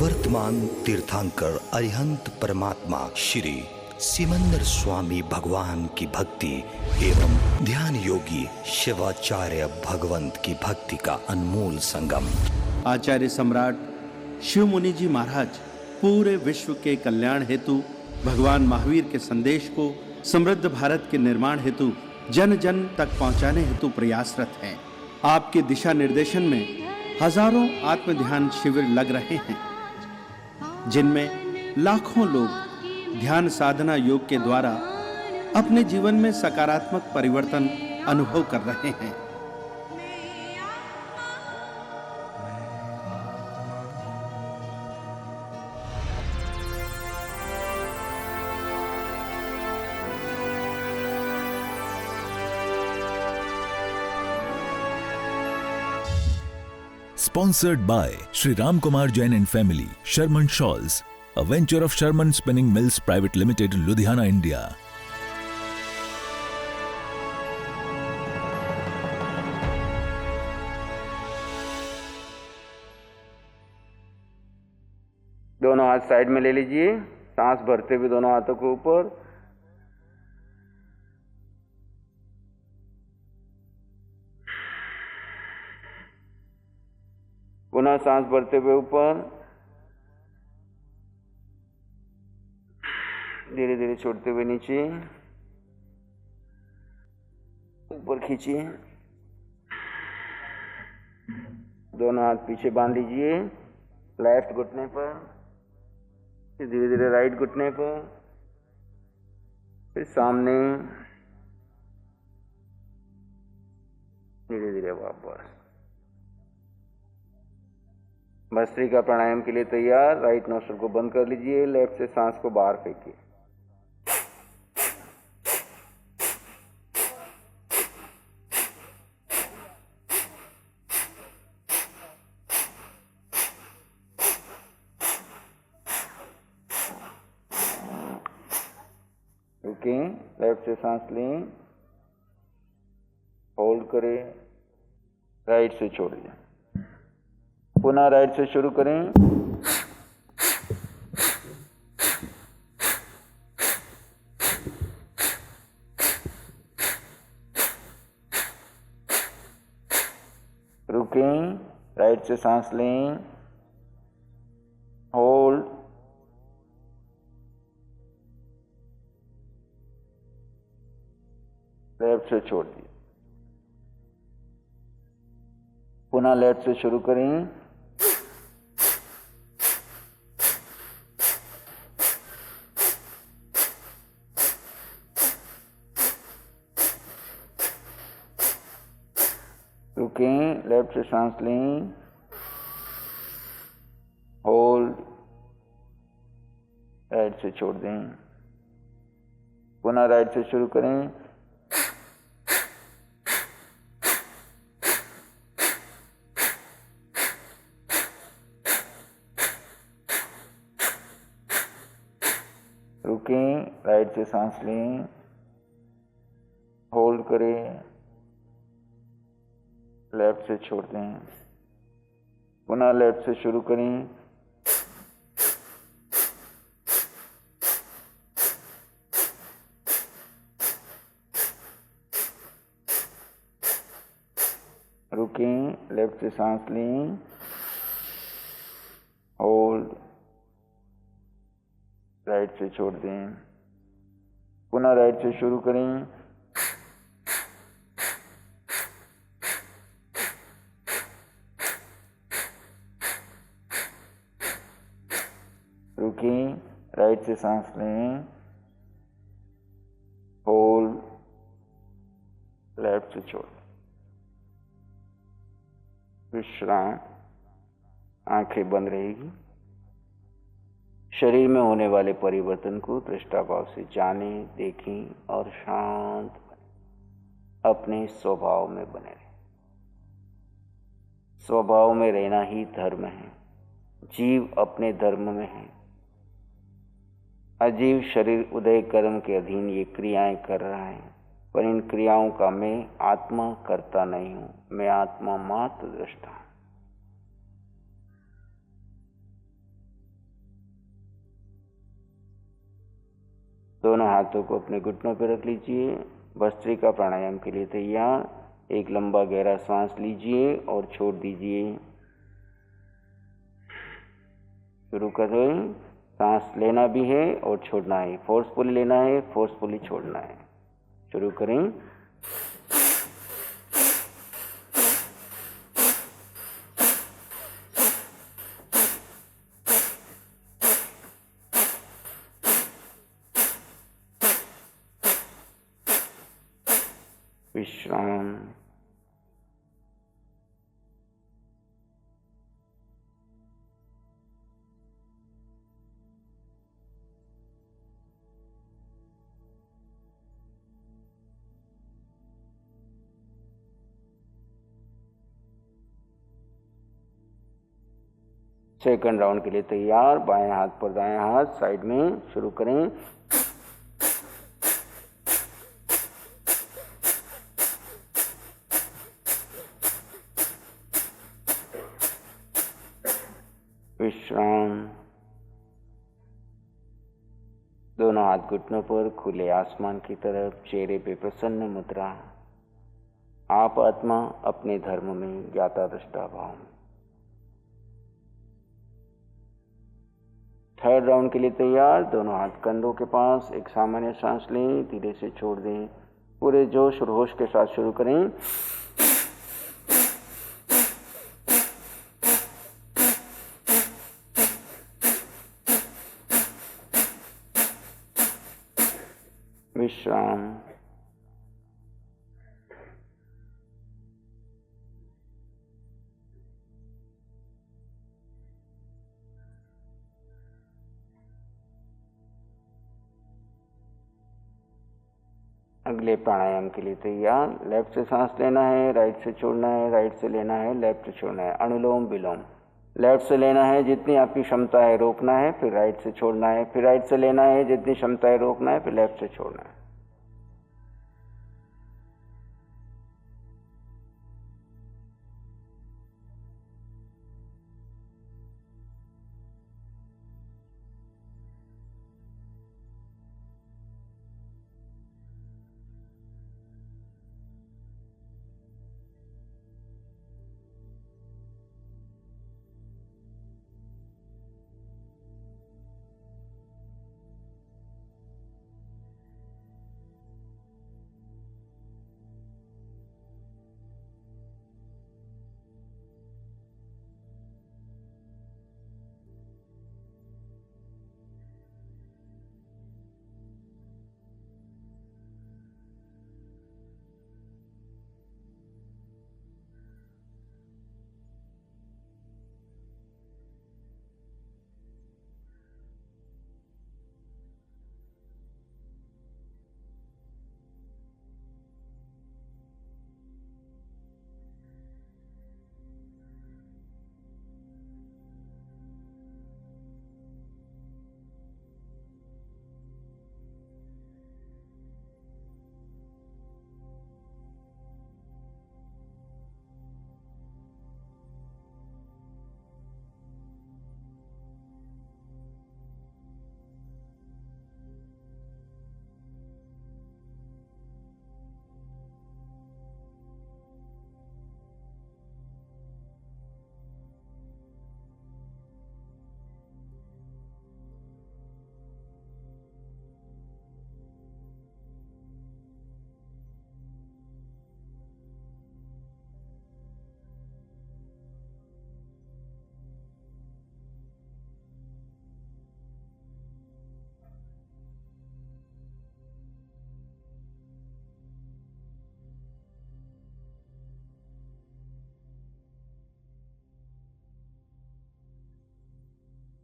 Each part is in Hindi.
वर्तमान तीर्थंकर अरिहंत परमात्मा श्री सिमंदर स्वामी भगवान की भक्ति एवं ध्यान योगी शिवाचार्य भगवंत की भक्ति का अनमोल संगम। आचार्य सम्राट शिव मुनि जी महाराज पूरे विश्व के कल्याण हेतु भगवान महावीर के संदेश को समृद्ध भारत के निर्माण हेतु जन जन तक पहुंचाने हेतु प्रयासरत हैं। आपके दिशा निर्देशन में हजारों आत्म ध्यान शिविर लग रहे हैं, जिनमें लाखों लोग ध्यान साधना योग के द्वारा अपने जीवन में सकारात्मक परिवर्तन अनुभव कर रहे हैं। Sponsored by Shri Ram Kumar Jain and Family, Sherman Shawls, a venture of Sherman Spinning Mills Private Limited, Ludhiana, India. दोनों हाथ साइड में ले लीजिए, सांस भरते हुए दोनों हाथों को ऊपर। पुनः सांस भरते हुए ऊपर, धीरे धीरे छोड़ते हुए नीचे, ऊपर खींचिए। दोनों हाथ पीछे बांध लीजिए, लेफ्ट घुटने पर, फिर धीरे धीरे राइट घुटने पर, फिर सामने, धीरे धीरे वापस। भस्त्रिका प्राणायाम के लिए तैयार। राइट नोस्ट्रल को बंद कर लीजिए, लेफ्ट से सांस को बाहर फेंकिए। ओके, लेफ्ट से सांस लें, होल्ड करें, राइट से छोड़िए। पुनः राइट से शुरू करें। रुकें, राइट से सांस लें, होल्ड, लेफ्ट से छोड़ दिए। पुनः लेफ्ट से शुरू करें। रुकें, लेफ्ट से सांस लें, होल्ड, राइट से छोड़ दें। पुनः राइट से शुरू करें। रुकें, राइट से सांस लें, होल्ड करें, लेफ्ट से छोड़ दें। पुनः लेफ्ट से शुरू करें। रुकें, लेफ्ट से सांस लें, होल्ड, राइट से छोड़ दें। पुनः राइट से शुरू करें। रुकें, राइट से सांस लें, होल्ड, लेफ्ट से छोड़। विश्राम, आंखें बंद रहेगी। शरीर में होने वाले परिवर्तन को दृष्टाभाव से जानें, देखें और शांत बने, अपने स्वभाव में बने रहें। स्वभाव में रहना ही धर्म है। जीव अपने धर्म में है। अजीव शरीर उदय कर्म के अधीन ये क्रियाएं कर रहा है, पर इन क्रियाओं का मैं आत्मा करता नहीं हूं, मैं आत्मा मात्र दृष्टा हूं। दोनों हाथों को अपने घुटनों पर रख लीजिए। भस्त्रिका प्राणायाम के लिए तैयार। एक लंबा गहरा सांस लीजिए और छोड़ दीजिए। शुरू करें। सांस लेना भी है और छोड़ना है, फोर्सफुली लेना है, फोर्सफुली छोड़ना है। शुरू करें। विश्राम। सेकंड राउंड के लिए तैयार। बाएं हाथ पर दाएं हाथ साइड में। शुरू करें। विश्राम। दोनों हाथ घुटनों पर, खुले आसमान की तरफ, चेहरे पे प्रसन्न मुद्रा। आप आत्मा अपने धर्म में ज्ञाता दृष्टा भाव। थर्ड राउंड के लिए तैयार। दोनों हाथ कंधों के पास। एक सामान्य सांस लें, धीरे से छोड़ दें। पूरे जोश और होश के साथ शुरू करें। विश्राम। अगले प्राणायाम के लिए तैयार। लेफ्ट से सांस लेना है, राइट से छोड़ना है, राइट से लेना है, लेफ्ट से छोड़ना है। अनुलोम विलोम। लेफ्ट से लेना है, जितनी आपकी क्षमता है रोकना है, फिर राइट से छोड़ना है, फिर राइट से लेना है, जितनी क्षमता है रोकना है, फिर लेफ्ट से छोड़ना है।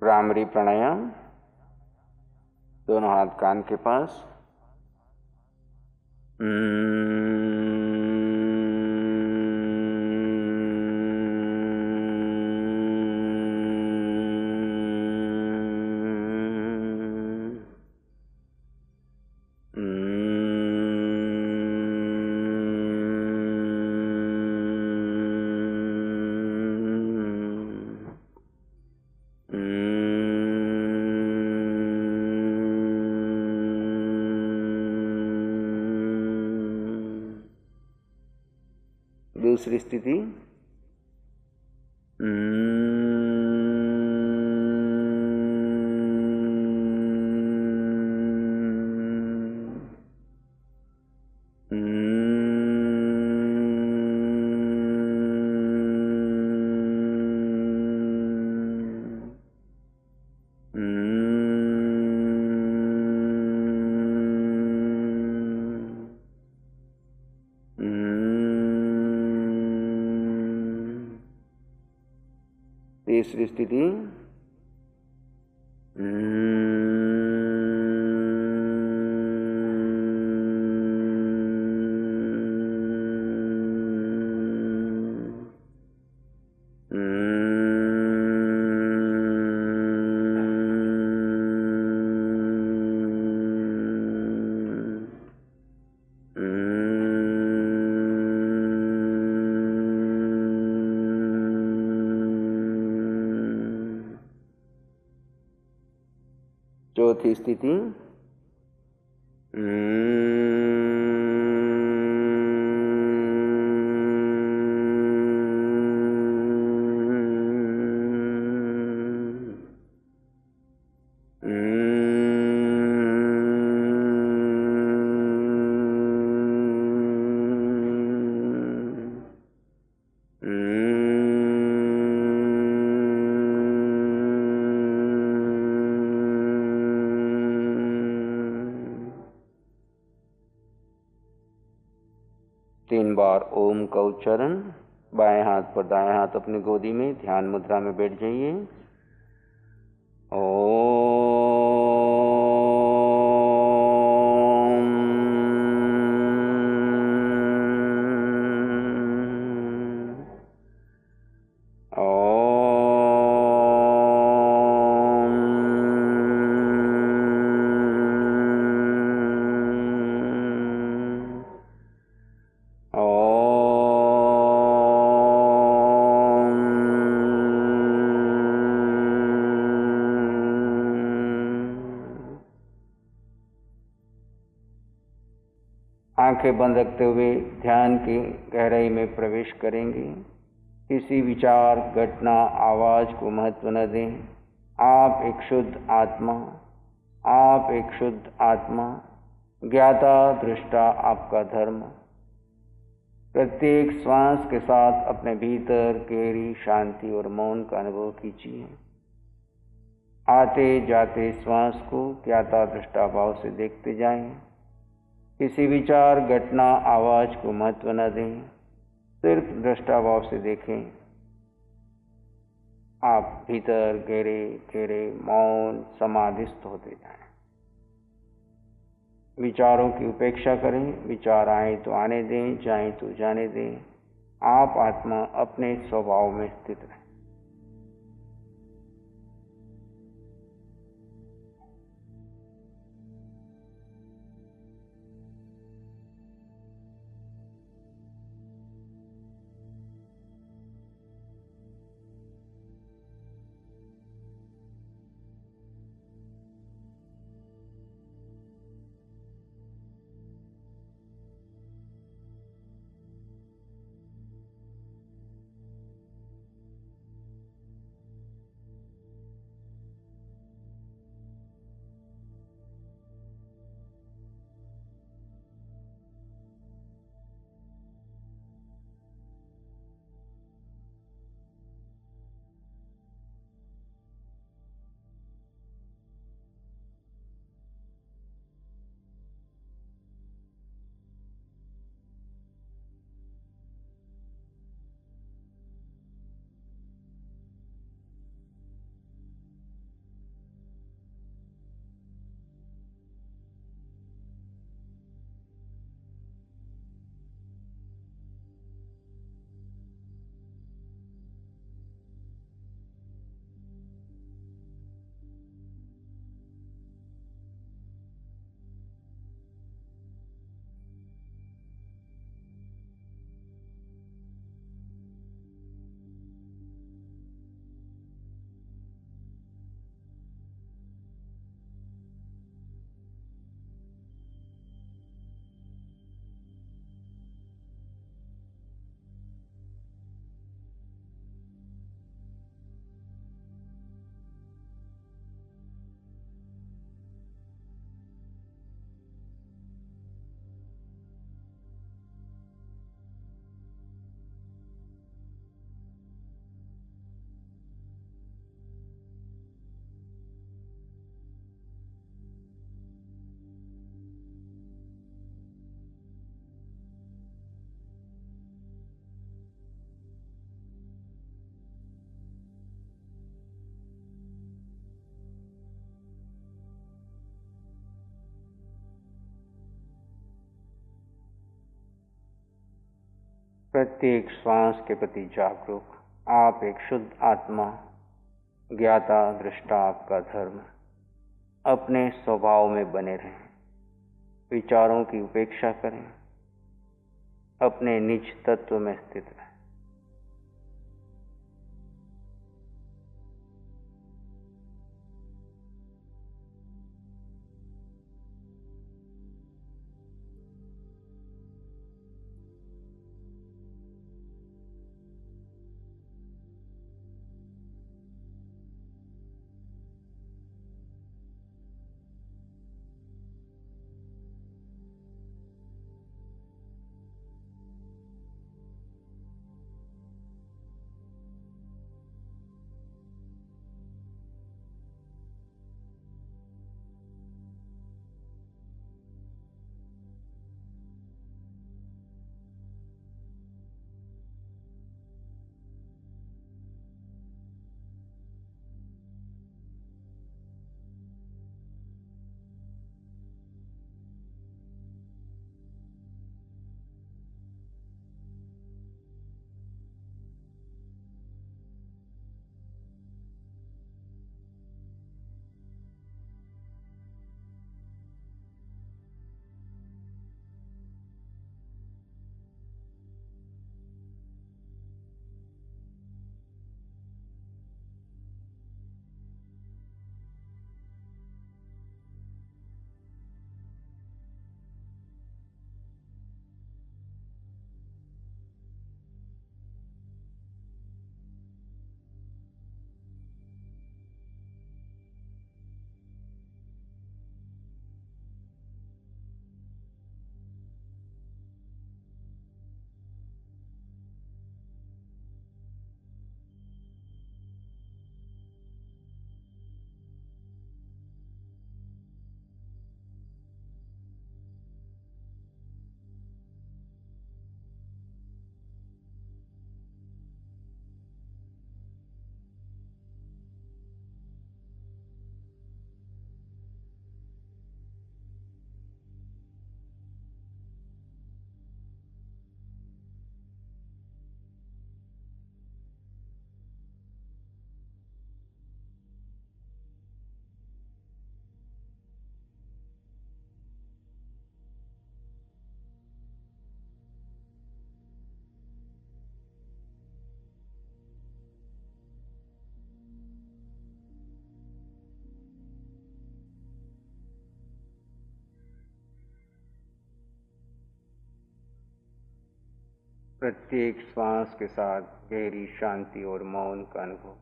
भ्रामरी प्राणायाम। दोनों हाथ कान के पास। दूसरी स्थिति तीसरी स्थिति चौथी स्थिति तीन बार ओम का उच्चारण। बाएं हाथ पर दाएं हाथ अपनी गोदी में ध्यान मुद्रा में बैठ जाइए। आंखें बंद रखते हुए ध्यान की गहराई में प्रवेश करेंगे। किसी विचार, घटना, आवाज को महत्व न दें। आप एक शुद्ध आत्मा, आप एक शुद्ध आत्मा, ज्ञाता दृष्टा आपका धर्म। प्रत्येक श्वास के साथ अपने भीतर गहरी शांति और मौन का अनुभव कीजिए। आते जाते श्वास को ज्ञाता दृष्टा भाव से देखते जाएं। किसी विचार, घटना, आवाज को महत्व न दें, सिर्फ दृष्टा भाव से देखें। आप भीतर गहरे गहरे मौन समाधिस्थ होते जाएं। विचारों की उपेक्षा करें। विचार आए तो आने दें, जाएं तो जाने दें। आप आत्मा अपने स्वभाव में स्थित रहें। प्रत्येक श्वास के प्रति जागरूक। आप एक शुद्ध आत्मा, ज्ञाता दृष्टा आपका धर्म। अपने स्वभाव में बने रहें, विचारों की उपेक्षा करें, अपने निज तत्व में स्थित रहें। प्रत्येक श्वास के साथ गहरी शांति और मौन का अनुभव।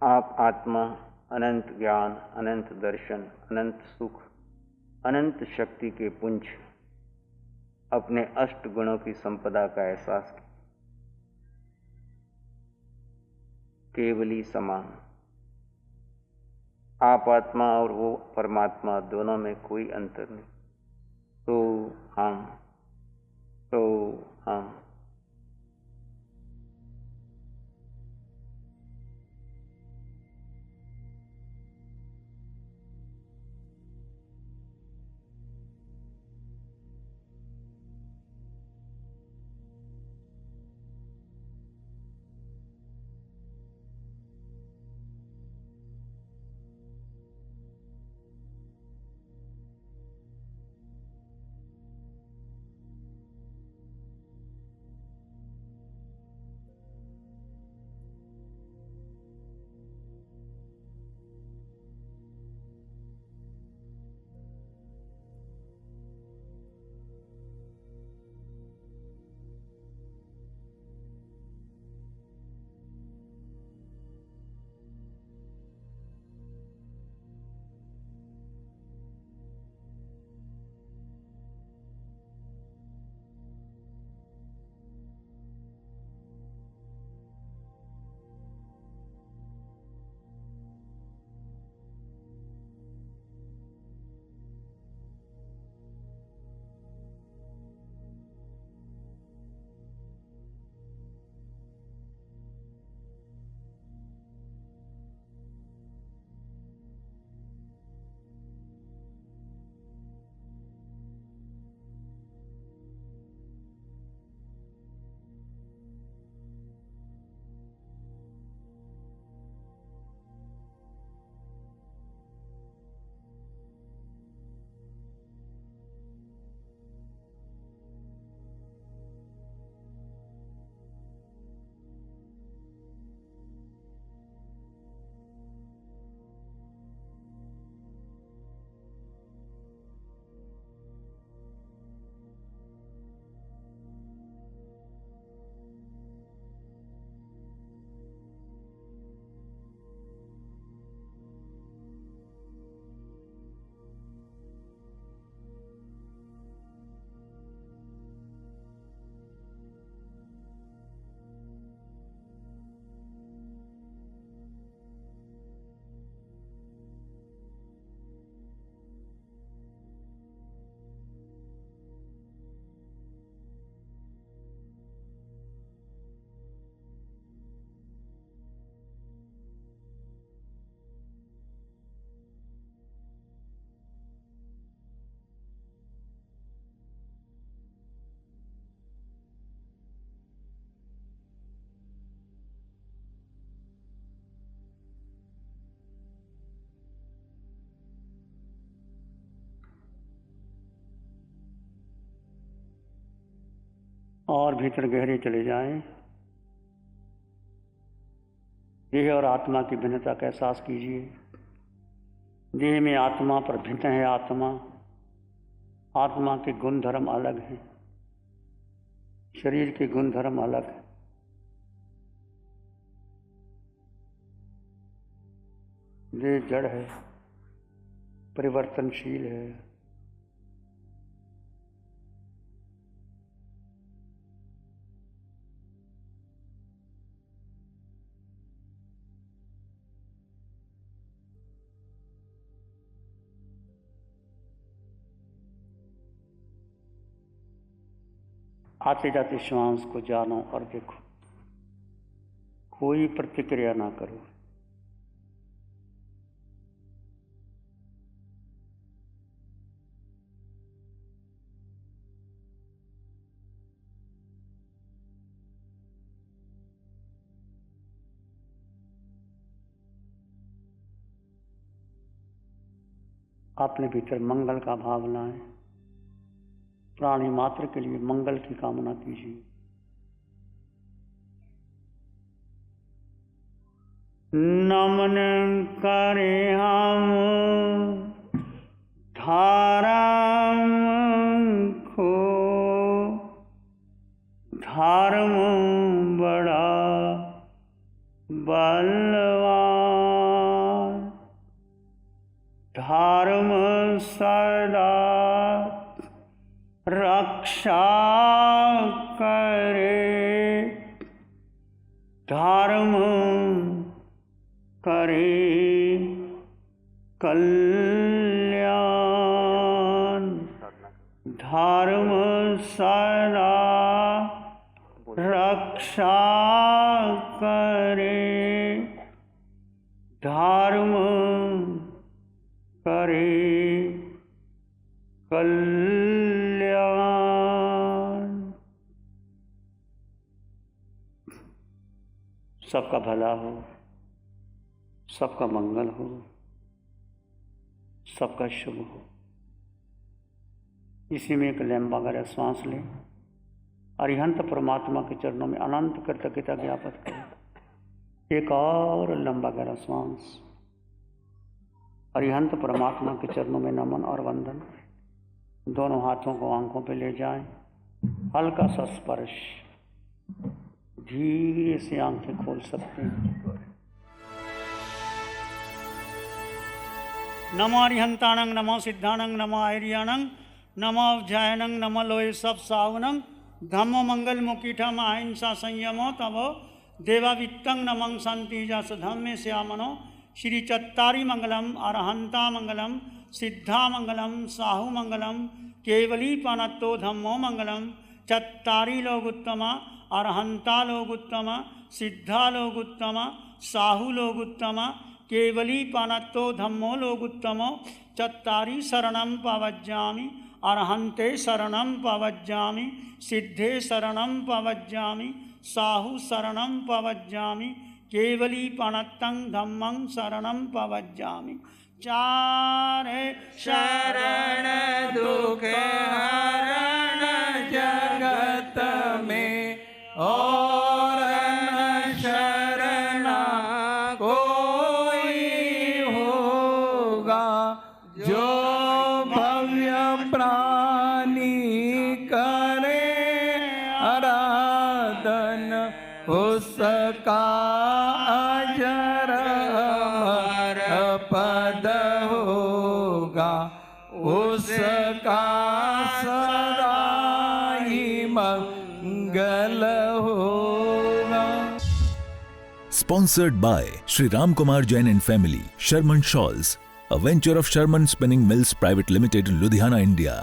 आप आत्मा, अनंत ज्ञान, अनंत दर्शन, अनंत सुख, अनंत शक्ति के पुंज, अपने अष्ट गुणों की संपदा का एहसास कीजिए। केवली समान। आप आत्मा और वो परमात्मा, दोनों में कोई अंतर नहीं। तो हम और भीतर गहरे चले जाएं। देह और आत्मा की भिन्नता का एहसास कीजिए। देह में आत्मा पर भिन्न है आत्मा। आत्मा के गुण धर्म अलग हैं, शरीर के गुण धर्म अलग हैं। देह जड़ है, परिवर्तनशील है। आते जाते श्वास को जानो और देखो, कोई प्रतिक्रिया ना करो। अपने भीतर मंगल का भाव लाएं। प्राणी मात्र के लिए मंगल की कामना कीजिए। नमन करे हम धारम खो, धर्म बड़ा बलवान, धर्म सदा रक्षा करे, धर्म करे कल्याण, धर्म सदा रक्षा करे, धर्म करे कल्याण। सबका भला हो, सबका मंगल हो, सबका शुभ हो। इसी में एक लंबा गहरा श्वास लें। अरिहंत परमात्मा के चरणों में अनंत कृतज्ञता ज्ञापित करें। एक और लंबा गहरा श्वास। अरिहंत परमात्मा के चरणों में नमन और वंदन। दोनों हाथों को आंखों पे ले जाएं। हल्का सा स्पर्श। धीरे से आंखें खोल सकते हैं। नमो अरिहंताणं, नमो सिद्धाणं, नमो आर्याणं, नमो अवध्यायणं, नमो लोये सब सावनं, धम्मो मंगल मुकीठम अहिंसा संयमो तवो देवावित्तं नमं शांति जस धम्मे श्यामनो। श्री चत्तारी मंगलम, अरहंता मंगलम, सिद्धा मंगलम, साहु मंगलम, केवली पनत्तो धम्मो मंगलम। चत्तारी लोग उत्तम, अरहंता लोग उत्तम, सिद्धा लोग उत्तम, साहु लोग उत्तम, केवली पनत्तो धम्मो लोग उत्तमो। चत्तारी शरणं पवज्जामि, अरहंते शरणं पवज्जामि, सिद्धे शरणं पवज्जामि, साहु शरणं पवज्जामि, केवली पनत्तं धम्मं शरणं पवज्जामि। चारे शरण दुख हरण जगत में, और न शरण कोई होगा। जो भव्य प्राणी करे आराधन, उसका अजर अमर पद होगा, उसका सदा ही मंगल होगा। Sponsored by Sri Ram Kumar Jain and Family, Sharman Shawls, a venture of Sharman Spinning Mills Private Limited, Ludhiana, India.